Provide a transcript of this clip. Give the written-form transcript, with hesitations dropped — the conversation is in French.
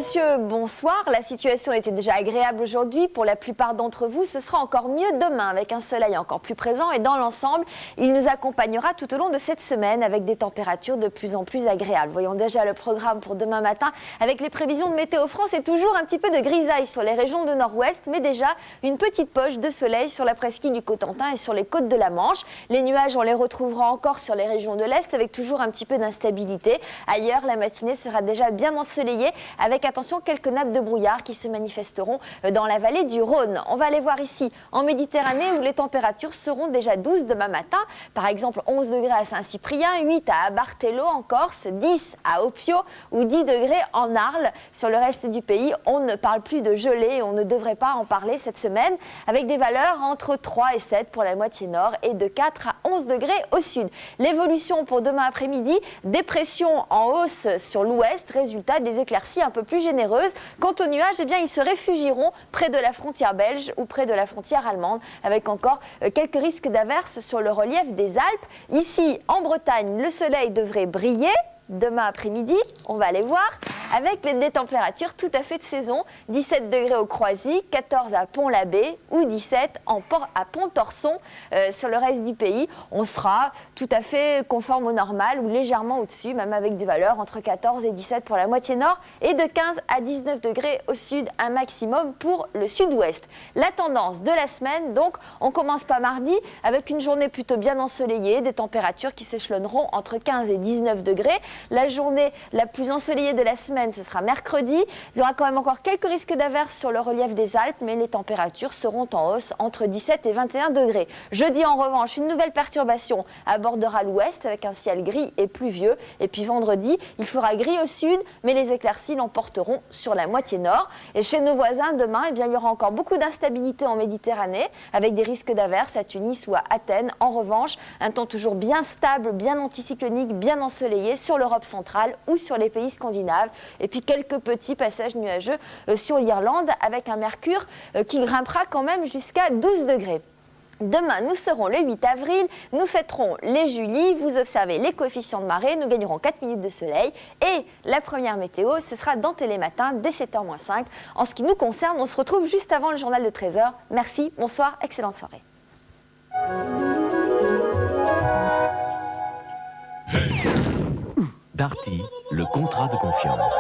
messieurs, bonsoir. La situation était déjà agréable aujourd'hui pour la plupart d'entre vous. Ce sera encore mieux demain avec un soleil encore plus présent et dans l'ensemble, il nous accompagnera tout au long de cette semaine avec des températures de plus en plus agréables. Voyons déjà le programme pour demain matin avec les prévisions de Météo France et toujours un petit peu de grisaille sur les régions de nord-ouest, mais déjà une petite poche de soleil sur la presqu'île du Cotentin et sur les côtes de la Manche. Les nuages, on les retrouvera encore sur les régions de l'Est avec toujours un petit peu d'instabilité. Ailleurs, la matinée sera déjà bien ensoleillée avec attention quelques nappes de brouillard qui se manifesteront dans la vallée du Rhône. On va aller voir ici en Méditerranée où les températures seront déjà 12 demain matin. Par exemple 11 degrés à Saint-Cyprien, 8 à Barthello en Corse, 10 à Opio ou 10 degrés en Arles. Sur le reste du pays, on ne parle plus de gelée et on ne devrait pas en parler cette semaine avec des valeurs entre 3 et 7 pour la moitié nord et de 4 à 11 degrés au sud. L'évolution pour demain après-midi, dépression en hausse sur l'ouest, résultat des éclaircies un peu plus généreuses. Quant aux nuages, eh bien, ils se réfugieront près de la frontière belge ou près de la frontière allemande, avec encore quelques risques d'averses sur le relief des Alpes. Ici, en Bretagne, le soleil devrait briller. Demain après-midi, on va aller voir avec des températures tout à fait de saison. 17 degrés au Croisic, 14 à Pont-l'Abbé ou 17 à Pont-Torson. Sur le reste du pays, on sera tout à fait conforme au normal ou légèrement au-dessus, même avec des valeurs entre 14 et 17 pour la moitié nord et de 15 à 19 degrés au sud, un maximum pour le sud-ouest. La tendance de la semaine, donc, on commence pas mardi avec une journée plutôt bien ensoleillée, des températures qui s'échelonneront entre 15 et 19 degrés. La journée la plus ensoleillée de la semaine, ce sera mercredi. Il y aura quand même encore quelques risques d'averses sur le relief des Alpes, mais les températures seront en hausse entre 17 et 21 degrés. Jeudi, en revanche, une nouvelle perturbation abordera l'ouest avec un ciel gris et pluvieux. Et puis vendredi, il fera gris au sud, mais les éclaircies l'emporteront sur la moitié nord. Et chez nos voisins, demain, eh bien, il y aura encore beaucoup d'instabilité en Méditerranée, avec des risques d'averses à Tunis ou à Athènes. En revanche, un temps toujours bien stable, bien anticyclonique, bien ensoleillé sur l'Europe centrale ou sur les pays scandinaves. Et puis quelques petits passages nuageux sur l'Irlande avec un mercure qui grimpera quand même jusqu'à 12 degrés. Demain, nous serons le 8 avril, nous fêterons les Julies, vous observez les coefficients de marée, nous gagnerons 4 minutes de soleil et la première météo, ce sera dans Télématin dès 7h-5. En ce qui nous concerne, on se retrouve juste avant le journal de 13h. Merci, bonsoir, excellente soirée. Darty, le contrat de confiance.